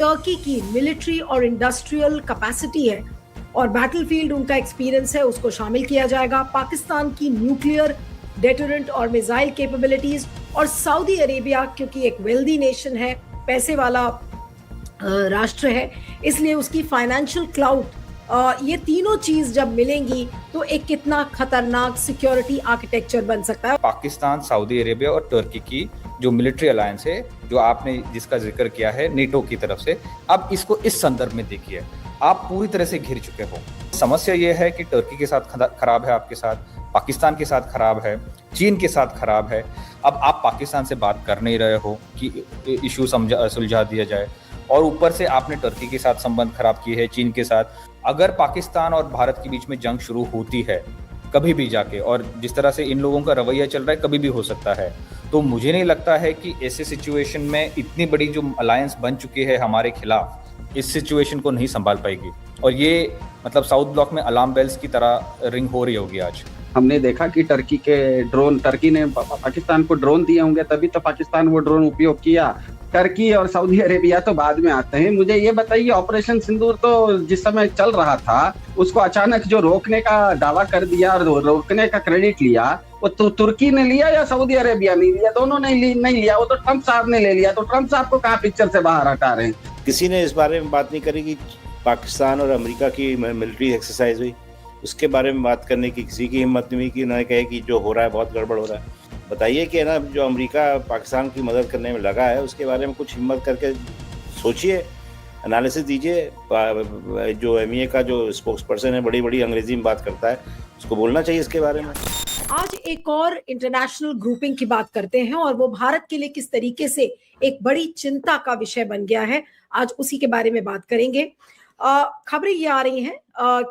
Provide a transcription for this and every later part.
Turkey की military और industrial capacity है और बैटलफील्ड उनका एक्सपीरियंस है उसको शामिल किया जाएगा। पाकिस्तान की न्यूक्लियर डेटरेंट और मिसाइल कैपेबिलिटीज और सऊदी अरेबिया क्योंकि एक वेल्दी नेशन है, पैसे वाला राष्ट्र है, इसलिए उसकी फाइनेंशियल क्लाउड, ये तीनों चीज जब मिलेंगी तो एक कितना खतरनाक सिक्योरिटी आर्किटेक्चर बन सकता है। पाकिस्तान, सऊदी अरेबिया और तुर्की की जो मिलिट्री अलायंस है, जो आपने जिसका जिक्र किया है नेटो की तरफ से, अब इसको इस संदर्भ में देखिए, आप पूरी तरह से घिर चुके हो। समस्या ये है कि तुर्की के साथ खराब है, आपके साथ पाकिस्तान के साथ खराब है, चीन के साथ खराब है। अब आप पाकिस्तान से बात कर नहीं रहे हो कि इशू सुलझा दिया जाए, और ऊपर से आपने तुर्की के साथ संबंध खराब किए हैं, चीन के साथ। अगर पाकिस्तान और भारत के बीच में जंग शुरू होती है कभी भी जाके, और जिस तरह से इन लोगों का रवैया चल रहा है कभी भी हो सकता है, तो मुझे नहीं लगता है कि ऐसे सिचुएशन में इतनी बड़ी जो अलायंस बन चुकी है हमारे खिलाफ, इस सिचुएशन को नहीं संभाल पाएगी। और ये मतलब साउथ ब्लॉक में अलार्म बेल्स की तरह रिंग हो रही होगी आज। हमने देखा कि टर्की ने पाकिस्तान को ड्रोन दिए होंगे, तभी तो पाकिस्तान वो ड्रोन उपयोग किया। टर्की और सऊदी अरेबिया तो बाद में आते हैं। मुझे ये बताइए, ऑपरेशन सिंदूर तो जिस समय चल रहा था उसको अचानक जो रोकने का दावा कर दिया और रोकने का क्रेडिट लिया, वो तो तुर्की ने लिया या सऊदी अरेबिया ने लिया? दोनों ने नहीं लिया, वो तो ट्रम्प साहब ने ले लिया। तो ट्रम्प साहब को कहाँ पिक्चर से बाहर हटा रहे हैं? किसी ने इस बारे में बात नहीं करी कि पाकिस्तान और अमेरिका की मिलिट्री एक्सरसाइज हुई, उसके बारे में बात करने की किसी की हिम्मत नहीं हुई कि उन्होंने कहे कि जो हो रहा है बहुत गड़बड़ हो रहा है। बताइए कि ना, जो अमेरिका पाकिस्तान की मदद करने में लगा है उसके बारे में कुछ हिम्मत करके सोचिए, एनालिसिस दीजिए। जो एमईए का जो स्पोक्स पर्सन है, बड़ी बड़ी अंग्रेजी में बात करता है, उसको बोलना चाहिए इसके बारे में। आज एक और इंटरनेशनल ग्रुपिंग की बात करते हैं और वो भारत के लिए किस तरीके से एक बड़ी चिंता का विषय बन गया है, आज उसी के बारे में बात करेंगे। खबरें ये आ रही हैं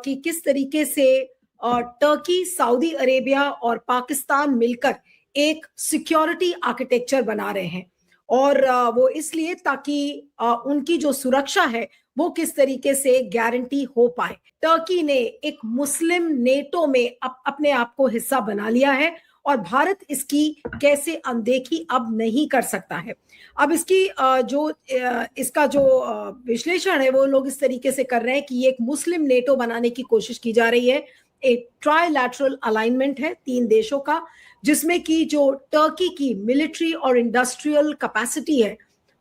कि किस तरीके से टर्की, सऊदी अरेबिया और पाकिस्तान मिलकर एक सिक्योरिटी आर्किटेक्चर बना रहे हैं, और वो इसलिए ताकि उनकी जो सुरक्षा है वो किस तरीके से गारंटी हो पाए। टर्की ने एक मुस्लिम नेटो में अपने आप को हिस्सा बना लिया है और भारत इसकी कैसे अनदेखी अब नहीं कर सकता है। अब इसका जो विश्लेषण है वो लोग इस तरीके से कर रहे हैं कि ये एक मुस्लिम नेटो बनाने की कोशिश की जा रही है। एक ट्राइलैटरल अलाइनमेंट है 3 देशों का, जिसमें कि जो टर्की की मिलिट्री और इंडस्ट्रियल कैपेसिटी है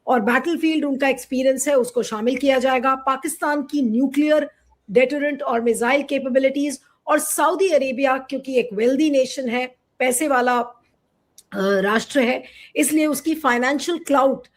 और बैटलफील्ड उनका एक्सपीरियंस है उसको शामिल किया जाएगा। पाकिस्तान की न्यूक्लियर डेटरेंट और मिसाइल कैपेबिलिटीज और सऊदी अरेबिया क्योंकि एक वेल्दी नेशन है, पैसे वाला राष्ट्र है, इसलिए उसकी फाइनेंशियल क्लाउड,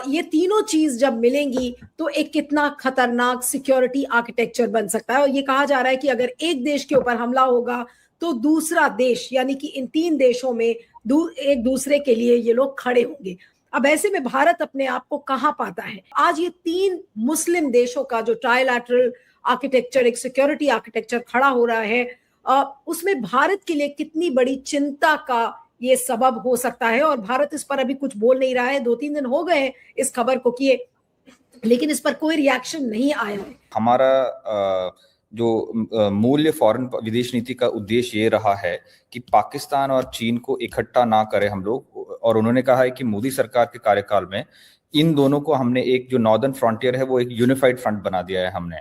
ये तीनों चीज जब मिलेंगी तो एक कितना खतरनाक सिक्योरिटी आर्किटेक्चर बन सकता है। और ये कहा जा रहा है कि अगर एक देश के ऊपर हमला होगा तो दूसरा देश, यानी कि इन 3 देशों में एक दूसरे के लिए ये लोग खड़े होंगे। अब ऐसे में भारत अपने आप को कहां पाता है? आज ये 3 मुस्लिम देशों का जो ट्राइलैटरल आर्किटेक्चर, एक सिक्योरिटी आर्किटेक्चर खड़ा हो रहा है, उसमें भारत के लिए कितनी बड़ी चिंता का ये सबब हो सकता है। और भारत इस पर अभी कुछ बोल नहीं रहा है। 2-3 दिन हो गए इस खबर को किए, लेकिन इस पर कोई रिएक्शन नहीं आया है। हमारा जो मूल्य फॉरेन विदेश नीति का उद्देश्य ये रहा है कि पाकिस्तान और चीन को इकट्ठा ना करें हम लोग, और उन्होंने कहा है कि मोदी सरकार के कार्यकाल में इन दोनों को हमने एक जो नॉर्दर्न फ्रंटियर है वो एक यूनिफाइड फ्रंट बना दिया है हमने।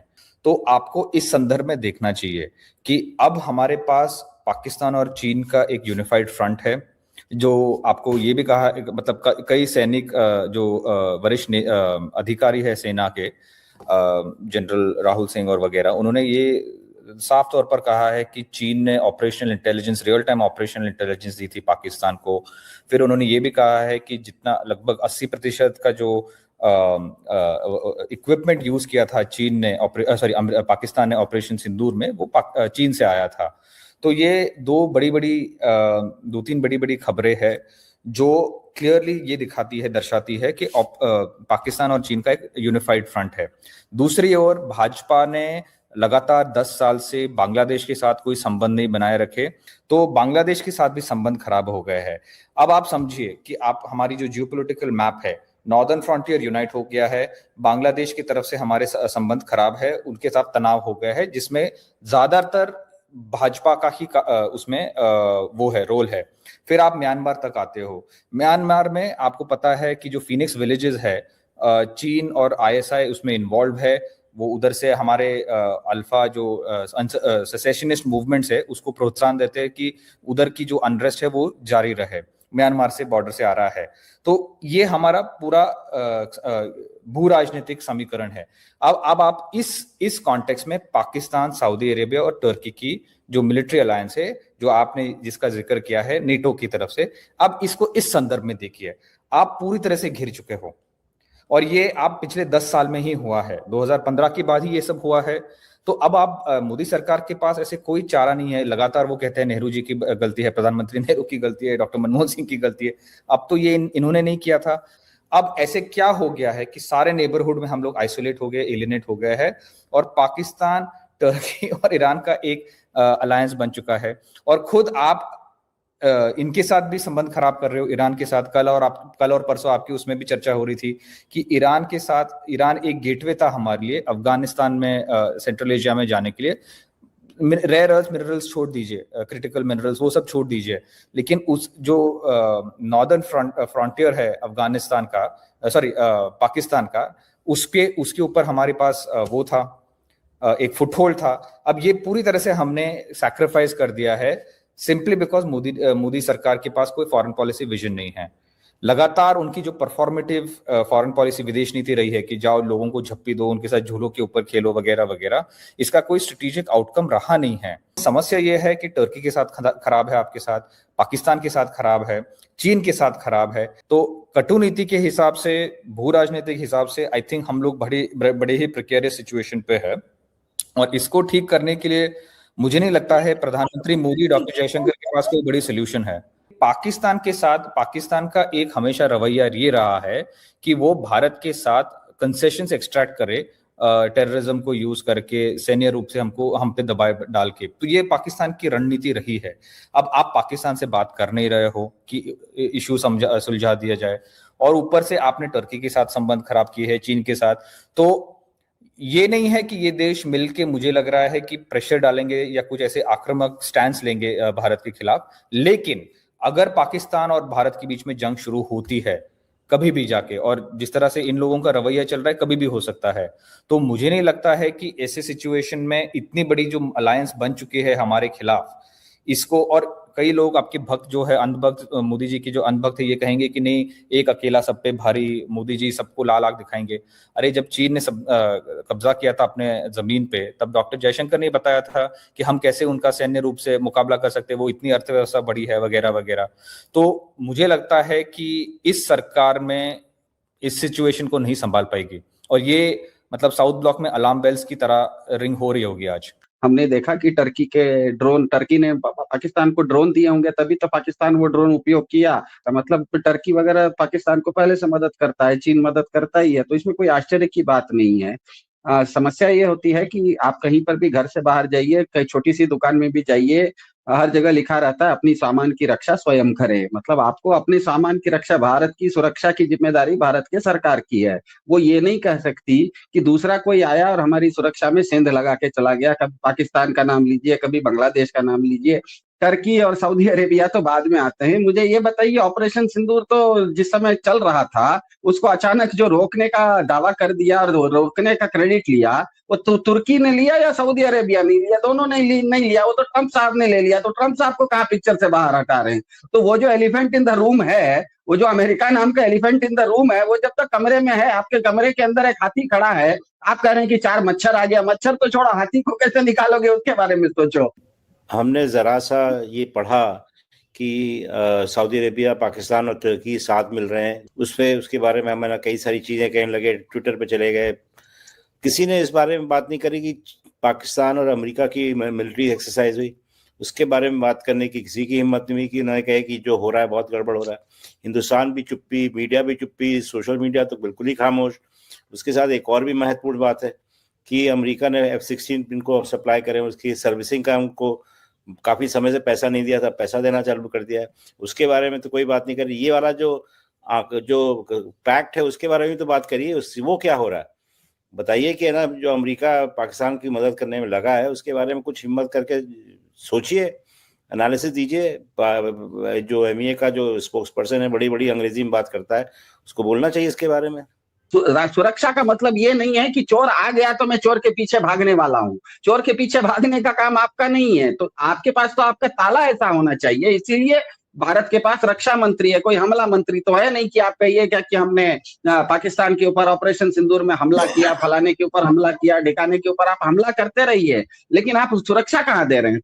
तो आपको इस संदर्भ में देखना चाहिए कि अब हमारे पास पाकिस्तान और चीन का एक यूनिफाइड फ्रंट है, जो आपको ये भी कहा, मतलब कई सैनिक जो वरिष्ठ अधिकारी है सेना के, जनरल राहुल सिंह और वगैरह, उन्होंने ये साफ तौर पर कहा है कि चीन ने operational intelligence, real time operational intelligence दी थी पाकिस्तान को। फिर उन्होंने ये भी कहा है कि जितना लगभग 80% का जो इक्विपमेंट यूज किया था चीन ने, पाकिस्तान ने ऑपरेशन सिंदूर में, वो चीन से आया था। तो ये 2-3 बड़ी खबरें हैं जो क्लियरली ये दर्शाती है कि पाकिस्तान और चीन का एक यूनिफाइड फ्रंट है। दूसरी ओर भाजपा ने लगातार 10 साल से बांग्लादेश के साथ कोई संबंध नहीं बनाए रखे, तो बांग्लादेश के साथ भी संबंध खराब हो गए हैं। अब आप समझिए कि आप हमारी जो जियोपॉलिटिकल मैप है, नॉर्दर्न फ्रंटियर यूनाइट हो गया है, बांग्लादेश की तरफ से हमारे संबंध खराब है, उनके साथ तनाव हो गया है, जिसमें ज्यादातर भाजपा का ही उसमें वो है, रोल है। फिर आप म्यांमार तक आते हो। म्यांमार में आपको पता है कि जो फिनिक्स विलेजेस है चीन और आईएसआई उसमें इन्वॉल्व है। वो उधर से हमारे अल्फा जो सेसेशनिस्ट मूवमेंट्स है उसको प्रोत्साहन देते हैं कि उधर की जो अनरेस्ट है वो जारी रहे, म्यांमार से बॉर्डर से आ रहा है। तो ये हमारा पूरा भू राजनीतिक समीकरण है। अब आप इस कॉन्टेक्स्ट में पाकिस्तान, सऊदी अरेबिया और तुर्की की जो मिलिट्री अलायंस है, जो आपने जिसका जिक्र किया है नेटो की तरफ से, अब इसको इस संदर्भ में देखिए। आप पूरी तरह से घिर चुके हो और ये आप पिछले 10 साल में ही हुआ है, 2015 के बाद ही ये सब हुआ है। तो अब आप मोदी सरकार के पास ऐसे कोई चारा नहीं है। लगातार वो कहते हैं नेहरू जी की गलती है, प्रधानमंत्री नेहरू की गलती है, डॉक्टर मनमोहन सिंह की गलती है। अब तो ये इन्होंने नहीं किया था। अब ऐसे क्या हो गया है कि सारे नेबरहुड में हम लोग आइसोलेट हो गए, एलिनेट हो गए हैं और पाकिस्तान, तुर्की और ईरान का एक अलायंस बन चुका है। और खुद आप इनके साथ भी संबंध खराब कर रहे हो, ईरान के साथ। कल और परसों आपकी उसमें भी चर्चा हो रही थी कि ईरान के साथ, ईरान एक गेटवे था हमारे लिए अफगानिस्तान में, सेंट्रल एशिया में जाने के लिए। रेयर अर्थ मिनरल्स छोड़ दीजिए, क्रिटिकल मिनरल्स वो सब छोड़ दीजिए, लेकिन उस जो नॉर्दर्न फ्रंटियर है अफगानिस्तान का, पाकिस्तान का, उसके ऊपर हमारे पास वो था, एक फुटहोल्ड था। अब ये पूरी तरह से हमने सैक्रिफाइस कर दिया है सिंपली बिकॉज मोदी सरकार के पास कोई फॉरेन पॉलिसी विजन नहीं है। लगातार उनकी जो परफॉर्मेटिव फॉरेन पॉलिसी विदेश नीति रही है कि जाओ लोगों को झप्पी दो, उनके साथ झूलों के ऊपर खेलो वगैरह वगैरह, इसका कोई स्ट्रेटेजिक आउटकम रहा नहीं है। समस्या यह है कि तुर्की के साथ खराब है आपके साथ, पाकिस्तान के साथ खराब है, चीन के साथ खराब है। तो कटुनीति के हिसाब से, भू राजनीतिक हिसाब से आई थिंक हम लोग बड़े ही प्रिकेरियस सिचुएशन पे है। और इसको ठीक करने के लिए मुझे नहीं लगता है प्रधानमंत्री मोदी, डॉक्टर जयशंकर के पास कोई बड़ी सोल्यूशन है। पाकिस्तान के साथ पाकिस्तान का एक हमेशा रवैया ये रहा है कि वो भारत के साथ कंसेशंस एक्सट्रैक्ट करे, टेररिज्म को यूज करके, सैन्य रूप से हम पे दबाव डाल के। तो ये पाकिस्तान की रणनीति रही है। अब आप पाकिस्तान से बात कर नहीं रहे हो कि इशू सुलझा दिया जाए, और ऊपर से आपने तुर्की के साथ संबंध खराब किए हैं, चीन के साथ। तो ये नहीं है कि ये देश मिलके, मुझे लग रहा है कि प्रेशर डालेंगे या कुछ ऐसे आक्रामक स्टैंड लेंगे भारत के खिलाफ। लेकिन अगर पाकिस्तान और भारत के बीच में जंग शुरू होती है कभी भी जाके, और जिस तरह से इन लोगों का रवैया चल रहा है कभी भी हो सकता है, तो मुझे नहीं लगता है कि ऐसे सिचुएशन में इतनी बड़ी जो अलायंस बन चुकी है हमारे खिलाफ, इसको, और कई लोग आपके भक्त जो है, अंधभक्त, मोदी जी की जो अंधभक्त है, ये कहेंगे कि नहीं एक अकेला सब पे भारी, मोदी जी सबको लाल आंख दिखाएंगे। अरे जब चीन ने कब्जा किया था अपने जमीन पे, तब डॉक्टर जयशंकर ने बताया था कि हम कैसे उनका सैन्य रूप से मुकाबला कर सकते हैं, वो इतनी अर्थव्यवस्था बड़ी है वगैरह वगैरह। तो मुझे लगता है कि इस सरकार में इस सिचुएशन को नहीं संभाल पाएगी, और ये मतलब साउथ ब्लॉक में अलार्म बेल्स की तरह रिंग हो रही होगी आज। हमने देखा कि टर्की ने पाकिस्तान को ड्रोन दिए होंगे, तभी तो पाकिस्तान वो ड्रोन उपयोग किया। मतलब टर्की वगैरह पाकिस्तान को पहले से मदद करता है, चीन मदद करता ही है, तो इसमें कोई आश्चर्य की बात नहीं है। समस्या ये होती है कि आप कहीं पर भी घर से बाहर जाइए, कहीं छोटी सी दुकान में भी जाइए, हर जगह लिखा रहता है अपनी सामान की रक्षा स्वयं करें। मतलब आपको अपने सामान की रक्षा, भारत की सुरक्षा की जिम्मेदारी भारत के सरकार की है। वो ये नहीं कह सकती कि दूसरा कोई आया और हमारी सुरक्षा में सेंध लगा के चला गया। कभी पाकिस्तान का नाम लीजिए, कभी बांग्लादेश का नाम लीजिए, टर्की और सऊदी अरेबिया तो बाद में आते हैं। मुझे ये बताइए, ऑपरेशन सिंदूर तो जिस समय चल रहा था, उसको अचानक जो रोकने का दावा कर दिया और रोकने का क्रेडिट लिया, वो तो तुर्की ने लिया या सऊदी अरेबिया ने लिया? दोनों ने नहीं लिया, वो तो ट्रंप साहब ने ले लिया। तो ट्रंप साहब को कहाँ पिक्चर से बाहर हटा रहे हैं? तो वो जो एलिफेंट इन द रूम है, वो जो अमेरिका नाम का एलिफेंट इन द रूम है, वो जब तक कमरे में है, आपके कमरे के अंदर एक हाथी खड़ा है, आप कह रहे हैं कि 4 मच्छर आ गया। मच्छर तो छोड़ो, हाथी को कैसे निकालोगे उसके बारे में सोचो। हमने जरा सा ये पढ़ा कि सऊदी अरेबिया, पाकिस्तान और तुर्की साथ मिल रहे हैं, उसके बारे में मैंने कई सारी चीजें कहने लगे, ट्विटर पे चले गए। किसी ने इस बारे में बात नहीं करी कि पाकिस्तान और अमेरिका की मिलिट्री एक्सरसाइज हुई, उसके बारे में बात करने की किसी की हिम्मत नहीं हुई कि उन्होंने कहे कि जो हो रहा है बहुत गड़बड़ हो रहा है। हिंदुस्तान भी चुप्पी, मीडिया भी चुप्पी, सोशल मीडिया तो बिल्कुल ही खामोश। उसके साथ एक और भी महत्वपूर्ण बात है कि अमेरिका ने F-16 इनको सप्लाई करें, उसकी सर्विसिंग का उनको काफ़ी समय से पैसा नहीं दिया था, पैसा देना चालू कर दिया है। उसके बारे में तो कोई बात नहीं करी। ये वाला जो पैक्ट है उसके बारे में तो बात करिए, वो क्या हो रहा है बताइए। कि ना जो अमेरिका पाकिस्तान की मदद करने में लगा है, उसके बारे में कुछ हिम्मत करके सोचिए, एनालिसिस दीजिए। जो MEA का जो स्पोक्स पर्सन है, बड़ी बड़ी अंग्रेजी में बात करता है, उसको बोलना चाहिए इसके बारे में। सुरक्षा का मतलब ये नहीं है कि चोर आ गया तो मैं चोर के पीछे भागने वाला हूँ। चोर के पीछे भागने का काम आपका नहीं है, तो आपके पास तो आपका ताला ऐसा होना चाहिए। इसीलिए भारत के पास रक्षा मंत्री है, कोई हमला मंत्री तो है नहीं कि आप कहिए क्या कि हमने पाकिस्तान के ऊपर ऑपरेशन सिंदूर में हमला किया, फलाने के ऊपर हमला किया, ढिकाने के ऊपर आप हमला करते रहिए, लेकिन आप सुरक्षा कहाँ दे रहे हैं?